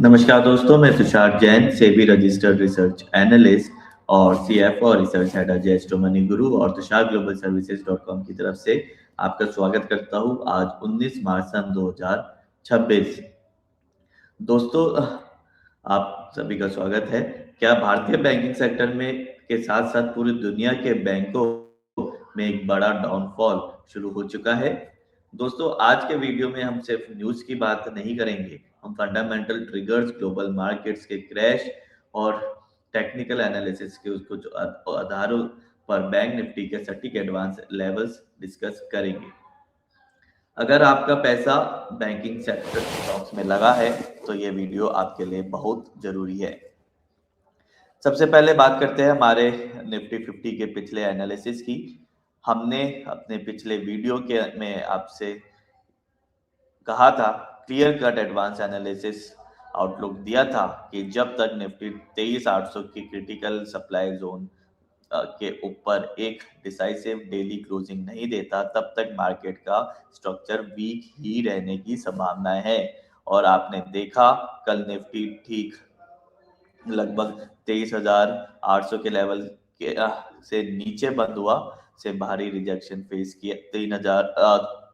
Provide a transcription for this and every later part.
नमस्कार दोस्तों, मैं Tushar Jain, SEBI registered research analyst और सीएफओ और रिसर्च हेड अजय मनी गुरु और Tushar global services dot com की तरफ से आपका स्वागत करता हूं। आज 19 मार्च सन 2026। दोस्तों, आप सभी का स्वागत है। क्या भारतीय बैंकिंग सेक्टर में के साथ साथ पूरी दुनिया के बैंकों में एक बड़ा डाउनफॉल शुरू हो चुका है? दोस्तों, आज के वीडियो में हम सिर्फ न्यूज की बात नहीं करेंगे। हम फंडामेंटल ट्रिगर्स, ग्लोबल मार्केट्स के क्रैश और टेक्निकल एनालिसिस के कुछ आधारों पर बैंक निफ्टी के सटीक एडवांस लेवल्स डिस्कस करेंगे। अगर आपका पैसा बैंकिंग सेक्टर स्टॉक्स में लगा है तो ये वीडियो आपके लिए बहुत जरूरी है। सबसे पहले बात करते हैं हमारे निफ्टी 50 के पिछले एनालिसिस की। हमने अपने पिछले वीडियो के में आपसे कहा था, clear cut advance analysis outlook दिया था कि जब तक निफ्टी 23,800 की क्रिटिकल सप्लाई जोन के ऊपर एक डिसाइसिव डेली क्लोजिंग नहीं देता, तब तक मार्केट का स्ट्रक्चर वीक ही रहने की संभावना है। और आपने देखा, कल निफ्टी ठीक लगभग 23,800 के लेवल के से नीचे बंद हुआ, से भारी रिजेक्शन फेस किया।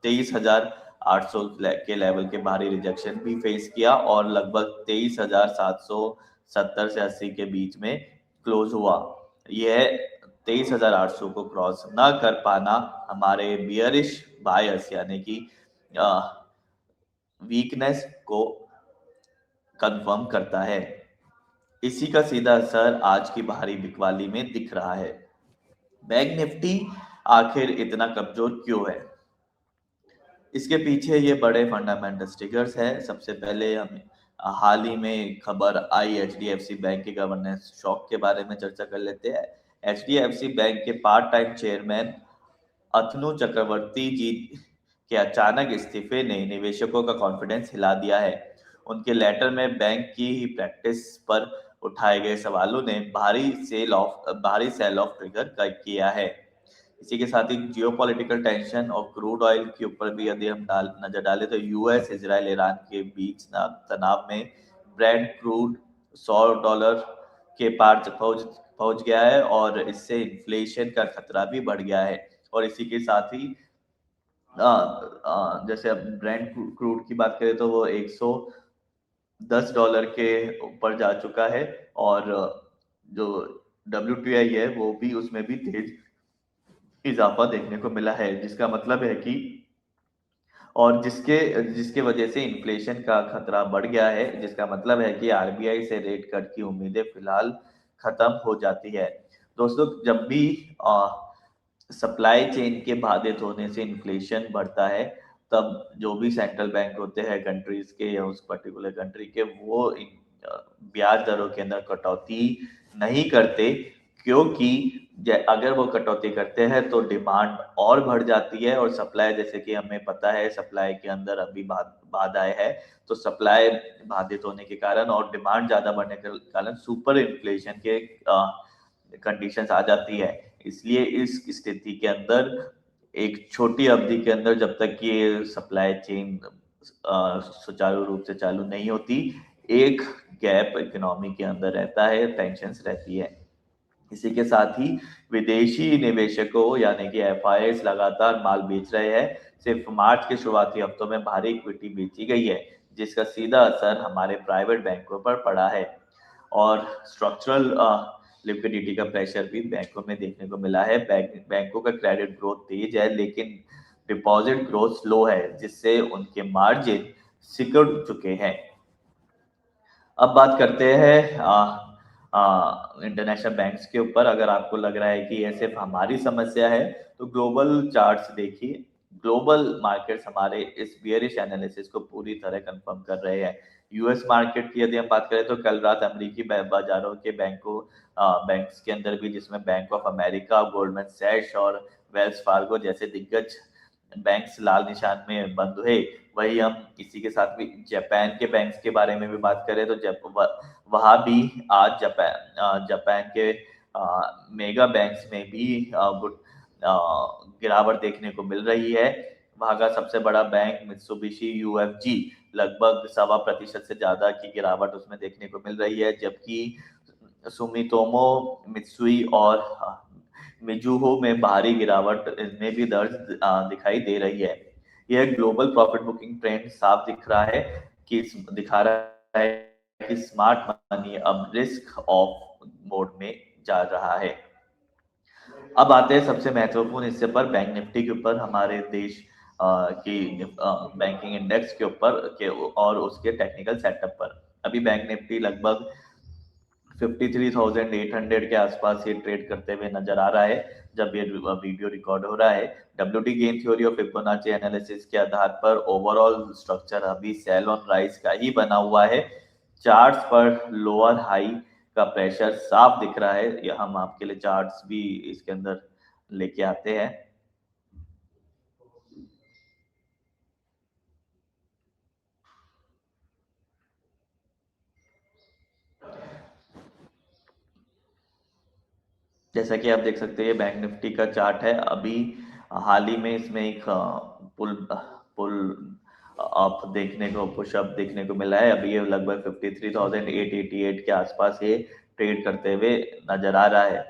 23,800 के लेवल के भारी रिजेक्शन भी फेस किया और लगभग 23,770 से 80 के बीच में क्लोज हुआ। यह 23,800 को क्रॉस ना कर पाना हमारे बियरिश बायस यानी कि वीकनेस को कंफर्म करता है। इसी का सीधा असर आज की भारी बिकवाली में दिख रहा है। बैंक निफ्टी आखिर इतना कमजोर क्यों है? इसके पीछे ये बड़े फंडामेंटल ट्रिगर्स है। सबसे पहले हम हाल ही में खबर आई एचडीएफसी बैंक के गवर्नेंस शॉक के बारे में चर्चा कर लेते हैं। एचडीएफसी बैंक के पार्ट टाइम चेयरमैन अतनु चक्रवर्ती जी के अचानक इस्तीफे ने निवेशकों का कॉन्फिडेंस हिला दिया है। उनके लेटर में बैंक की ही प्रैक्टिस पर उठाए गए सवालों ने भारी सेल ऑफ ट्रिगर किया है। इसी के साथ ही जियोपॉलिटिकल टेंशन और क्रूड ऑयल के ऊपर भी यदि हम नजर डालें तो यूएस, इजराइल, ईरान के बीच तनाव में ब्रेंट क्रूड $100 के पार पहुंच पहुंच गया है और इससे इन्फ्लेशन का खतरा भी बढ़ गया है। और इसी के साथ ही जैसे अब ब्रेंट क्रूड की बात करें तो वो $110 के ऊपर जा चुका है और जो WTI है वो भी उसमें भी तेज इजाफा देखने को मिला है, जिसका मतलब है कि और जिसके जिसके वजह से इन्फ्लेशन का खतरा बढ़ गया है, जिसका मतलब है कि आरबीआई से रेट कट की उम्मीदें फिलहाल खत्म हो जाती है। दोस्तों, जब भी सप्लाई चेन के बाधित होने से इन्फ्लेशन बढ़ता है, तब जो भी सेंट्रल बैंक होते हैं कंट्रीज के या उस पर्टिकुलर कंट्री के, वो ब्याज दरों के अंदर कटौती नहीं करते, क्योंकि अगर वो कटौती करते हैं तो डिमांड और बढ़ जाती है और सप्लाई, जैसे कि हमें पता है, सप्लाई के अंदर अभी बाधाएं है। तो सप्लाई बाधित होने के कारण और डिमांड ज्यादा बढ़ने के कारण सुपर इन्फ्लेशन के कंडीशंस आ जाती है। इसलिए इस स्थिति के अंदर एक छोटी अवधि के अंदर जब तक ये सप्लाई चेन सुचारू रूप से चालू नहीं होती, एक गैप इकोनॉमी के अंदर रहता है, टेंशंस रहती है। इसी के साथ ही विदेशी निवेशकों यानी कि एफआईआईज लगातार माल बेच रहे हैं। सिर्फ मार्च के शुरुआती हफ्तों में भारी इक्विटी बेची गई है, जिसका सीधा असर हमारे प्राइवेट बैंकों पर पड़ा है। और स्ट्रक्चरल लिक्विडिटी का प्रेशर भी बैंकों में देखने को मिला है। बैंकों का क्रेडिट ग्रोथ तेज है, लेकिन डिपॉजिट ग्रोथ स्लो है, जिससे उनके मार्जिन सिकुड़ चुके हैं। अब बात करते हैं इंटरनेशनल बैंक्स के ऊपर। अगर आपको लग रहा है कि ये सिर्फ हमारी समस्या है, तो ग्लोबल चार्ट्स देखिए। ग्लोबल मार्केट्स हमारे इस बियरिश एनालिसिस को पूरी तरह कंफर्म कर रहे हैं। यूएस मार्केट की यदि हम बात करें तो कल रात अमेरिकी बाजारों के बैंक्स के अंदर भी, जिसमें बैंक ऑफ अमेरिका, गोल्डमैन सैक्स और वेल्स फार्गो जैसे दिग्गज बैंक्स लाल निशान में बंद हुए। वही हम इसी के साथ भी जापान के बैंक्स के बारे में भी बात करें तो वहां भी आज जापान के मेगा बैंक्स में भी गुड गिरावट देखने को मिल रही है। भागा सबसे बड़ा बैंक मित्सुबिशी यूएफजी, लगभग 1.25% से ज्यादा की गिरावट उसमें देखने को मिल रही है, जबकि सुमितोमो, मित्सुई और मिजुहो में भारी गिरावट इनमें भी दर्ज दिखाई दे रही है। यह ग्लोबल प्रॉफिट बुकिंग ट्रेंड साफ दिखा रहा है कि स्मार्ट मनी अब रिस्क ऑफ मोड में जा रहा है। अब आते हैं सबसे महत्वपूर्ण हिस्से पर, बैंक निफ्टी के ऊपर, हमारे देश की बैंकिंग इंडेक्स के ऊपर के और उसके टेक्निकल सेटअप पर। अभी बैंक निफ्टी लगभग 53,800 के आसपास ये ट्रेड करते हुए नजर आ रहा है जब ये वीडियो रिकॉर्ड हो रहा है। डब्ल्यूटी गेन थ्योरी और फिबोनाची एनालिसिस के आधार पर ओवरऑल स्ट्रक्चर अभी सेल ऑन राइज का ही बना हुआ है। चार्ट्स पर लोअर हाई का प्रेशर साफ दिख रहा है, ये हम आपके लिए चार्ट्स भी इसके अंदर लेके आते हैं। जैसा कि आप देख सकते हैं, ये बैंक निफ्टी का चार्ट है। अभी हाल ही में इसमें एक पुल पुल अप देखने को, पुशअप देखने को मिला है। अभी ये लगभग 53,888 के आसपास ये ट्रेड करते हुए नजर आ रहा है।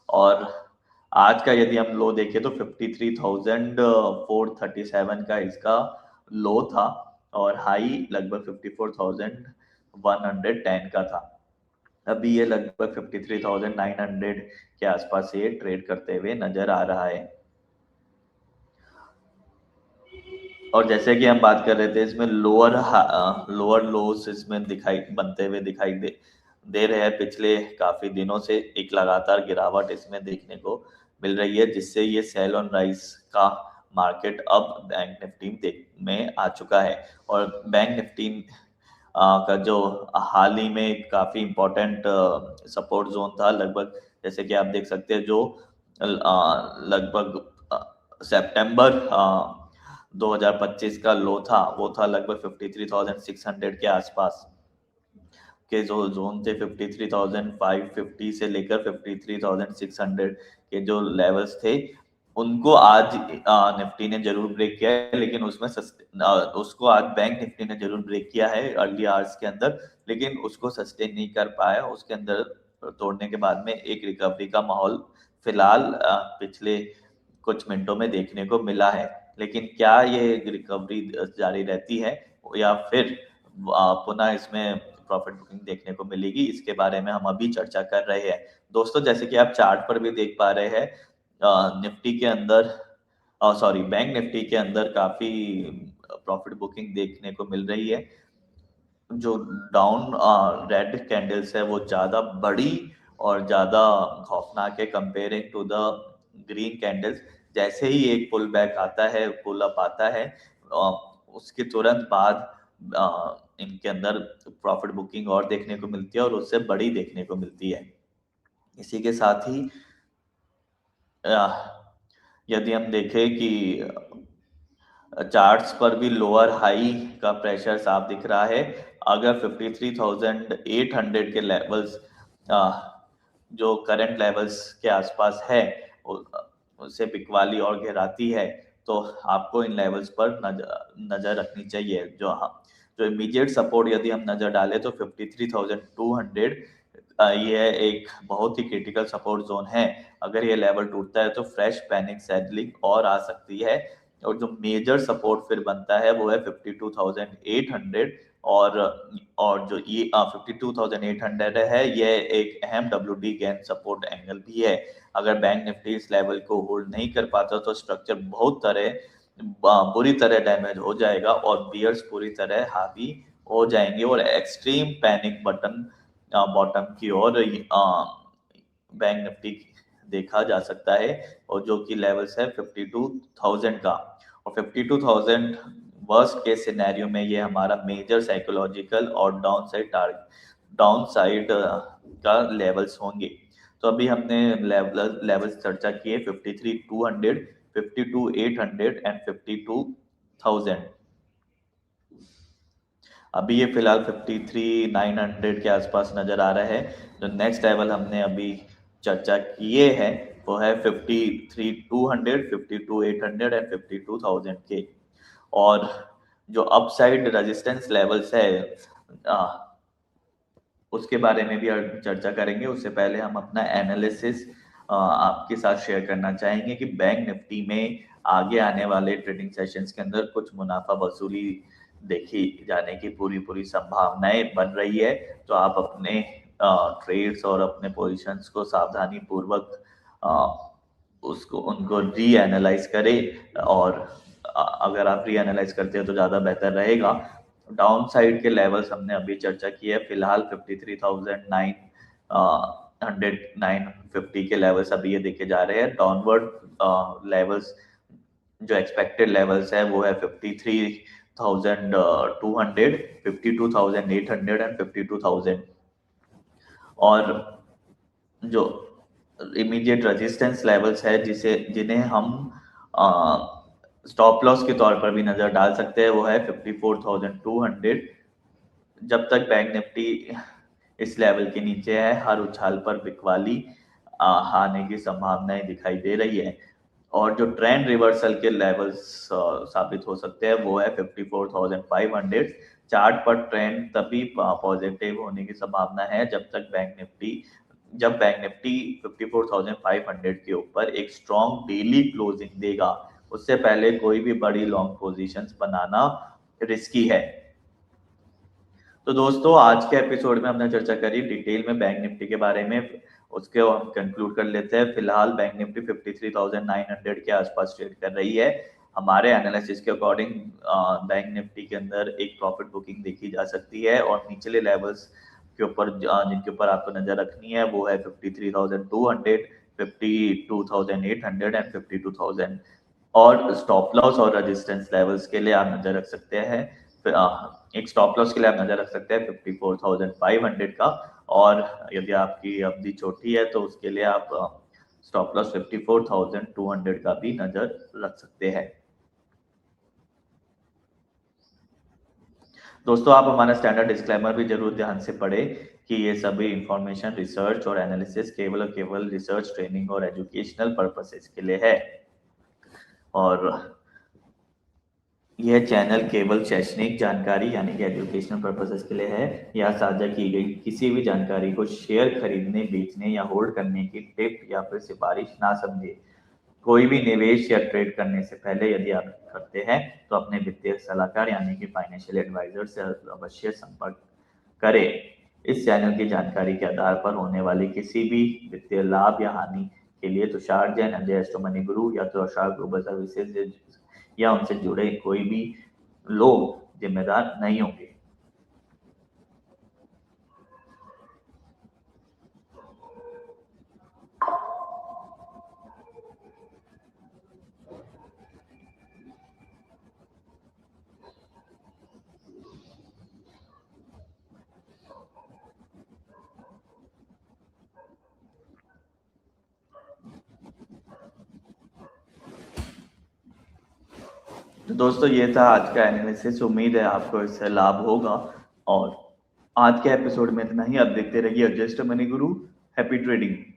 और आज का यदि हम लो देखें तो 53,437 का इसका लो था, और हाई लगभग 54,110 का था। अभी ये लगभग 53,900 के आसपास ये ट्रेड करते हुए नजर आ रहा है। और जैसे कि हम बात कर रहे थे, इसमें लोअर लोस इसमें दिखाई दे रहे हैं। पिछले काफी दिनों से एक लगातार गिरावट इसमें देखने को मिल रही है, जिससे ये सेल ऑन राइज का मार्केट अब बैंक निफ्टी में आ चुका है। और बैंक निफ्टी का जो हाल ही में काफी इम्पोर्टेंट सपोर्ट जोन था, लगभग जैसे कि आप देख सकते हैं, जो लगभग सितंबर 2025 का लो था, वो था लगभग 53,600 के आसपास के। जो जोन थे 53,550 से लेकर 53,600 के जो लेवल्स थे, उनको आज निफ्टी ने जरूर ब्रेक किया है, लेकिन उसको आज बैंक निफ्टी ने जरूर ब्रेक किया है अर्ली आवर्स के अंदर, लेकिन उसको सस्टेन नहीं कर पाया। उसके अंदर तोड़ने के बाद में एक रिकवरी का माहौल फिलहाल पिछले कुछ मिनटों में देखने को मिला है। लेकिन क्या ये रिकवरी जारी रहती है, या फिर पुनः इसमें प्रॉफिट बुकिंग देखने को मिलेगी, इसके बारे में हम अभी चर्चा कर रहे हैं। दोस्तों, जैसे कि आप चार्ट पर भी देख पा रहे हैं, निफ्टी के अंदर, सॉरी, बैंक निफ्टी के अंदर काफी प्रॉफिट बुकिंग देखने को मिल रही है। जो डाउन रेड कैंडल्स है वो ज्यादा बड़ी और ज्यादा खौफनाक है comparing to the green candles. जैसे ही एक पुल बैक आता है, पुल अप आता है, उसके तुरंत बाद इनके अंदर प्रॉफिट बुकिंग और देखने को मिलती है, और उससे बड़ी देखने को मिलती है। इसी के साथ ही यदि हम देखें कि चार्ट्स पर भी लोअर हाई का प्रेशर साफ दिख रहा है। अगर 53,800 के लेवल्स, जो करंट लेवल्स के आसपास है, उससे बिकवाली और गहराती है, तो आपको इन लेवल्स पर नजर रखनी चाहिए। जो इमीडिएट सपोर्ट यदि हम नजर डालें तो 53,200, ये एक बहुत ही क्रिटिकल सपोर्ट जोन है। अगर ये लेवल टूटता है तो फ्रेश पैनिक सेटलिंग और आ सकती है। और जो मेजर सपोर्ट फिर बनता है वो है 52,800। और जो ये 52,800 है, ये एक अहम डब्ल्यू गेन सपोर्ट एंगल भी है। अगर बैंक निफ्टी इस लेवल को होल्ड नहीं कर पाता तो स्ट्रक्चर बुरी तरह डैमेज हो जाएगा, और बियर्स पूरी तरह हावी हो जाएंगे, और एक्सट्रीम पैनिक बटन बॉटम की ओर बैंक निफ्टी देखा जा सकता है। और जो कि लेवल्स है 52,000 का, और 52,000 वर्स्ट केस सिनेरियो में ये हमारा मेजर साइकोलॉजिकल और डाउन साइड का लेवल्स होंगे। तो अभी हमने लेवल्स चर्चा किए 53,200, 52,800 एंड 52,000। अभी ये फिलहाल 53,900 के आसपास नजर आ रहा है। जो नेक्स्ट लेवल हमने अभी चर्चा किए हैं वो है 53,200, 52,800 एंड 52,000 के। और जो अपसाइड रेजिस्टेंस लेवल्स है उसके बारे में भी चर्चा करेंगे। उससे पहले हम अपना एनालिसिस आपके साथ शेयर करना चाहेंगे कि बैंक निफ्टी में आगे आने वाले ट्रेडिंग सेशंस के अंदर कुछ मुनाफा वसूली देखी जाने की पूरी संभावनाएं बन रही है। तो आप अपने ट्रेड्स और अपने पोजीशंस को सावधानी पूर्वक उसको उनको री एनालाइज करें, और अगर आप री एनालाइज करते हैं तो ज़्यादा बेहतर रहेगा। डाउन साइड के लेवल्स हमने अभी चर्चा की है। फिलहाल 53,950 के लेवल्स अभी ये देखे जा रहे हैं। डाउनवर्ड लेवल्स जो एक्सपेक्टेड लेवल्स है वो है 53,200, 52,800 एंड 52,000। और जो इमीडिएट रेजिस्टेंस लेवल्स है जिन्हें हम स्टॉप लॉस के तौर पर भी नजर डाल सकते हैं, वो है 54,200। जब तक बैंक निफ्टी इस लेवल के नीचे है, हर उछाल पर बिकवाली आने की संभावनाएं दिखाई दे रही है। और जो ट्रेंड रिवर्सल के लेवल्स साबित हो सकते हैं वो है 54,500। चार्ट पर ट्रेंड तभी पॉजिटिव होने की संभावना है जब बैंक निफ्टी 54,500 के ऊपर एक स्ट्रॉन्ग डेली क्लोजिंग देगा। उससे पहले कोई भी बड़ी लॉन्ग पोजीशंस बनाना रिस्की है। तो दोस्तों, आज के एपिसोड में हमने चर्चा करी डिटेल में बैंक निफ्टी के बारे में। उसके हम कंक्लूड कर लेते हैं। फिलहाल बैंक निफ्टी 53,900 के आसपास ट्रेड कर रही है। हमारे एनालिसिस के अकॉर्डिंग बैंक निफ्टी के अंदर एक प्रॉफिट बुकिंग देखी जा सकती है, और निचले लेवल्स के ऊपर जिनके ऊपर आपको नजर रखनी है वो है 53,200, 52,800 एंड 52,000। और स्टॉप लॉस और रेजिस्टेंस लेवल्स के लिए आप नजर रख सकते हैं। एक स्टॉप लॉस के लिए आप नजर रख सकते हैं 54,500 का, और यदि आपकी अवधि छोटी है तो उसके लिए आप स्टॉप लॉस 54,200 का भी नजर रख सकते हैं। दोस्तों, आप हमारा स्टैंडर्ड डिस्क्लेमर भी जरूर ध्यान से पढ़ें कि ये सभी इंफॉर्मेशन, रिसर्च और एनालिसिस केवल और केवल रिसर्च, ट्रेनिंग और एजुकेशनल पर्पसेस के लिए है, और यह चैनल केवल शैक्षणिक जानकारी यानी कि एजुकेशनल पर्पसेस के लिए है। यह साझा की गई किसी भी जानकारी को शेयर, खरीदने, बेचने या होल्ड करने की टिप या फिर सिफारिश ना समझे। कोई भी निवेश या ट्रेड करने से पहले यदि आप करते हैं तो अपने वित्तीय सलाहकार यानी कि फाइनेंशियल एडवाइजर से अवश्य संपर्क करें। इस चैनल की जानकारी के आधार पर होने वाली किसी भी वित्तीय लाभ या हानि के लिए तुषार जैन, अजय एस्ट्रो मनी गुरु या तुषार ग्लोबल सर्विसेज या उनसे जुड़े कोई भी लोग जिम्मेदार नहीं होंगे। तो दोस्तों, ये था आज का एनालिसिस। उम्मीद है आपको इससे लाभ होगा, और आज के एपिसोड में इतना ही। आप देखते रहिए जस्ट मनी गुरु। Happy trading.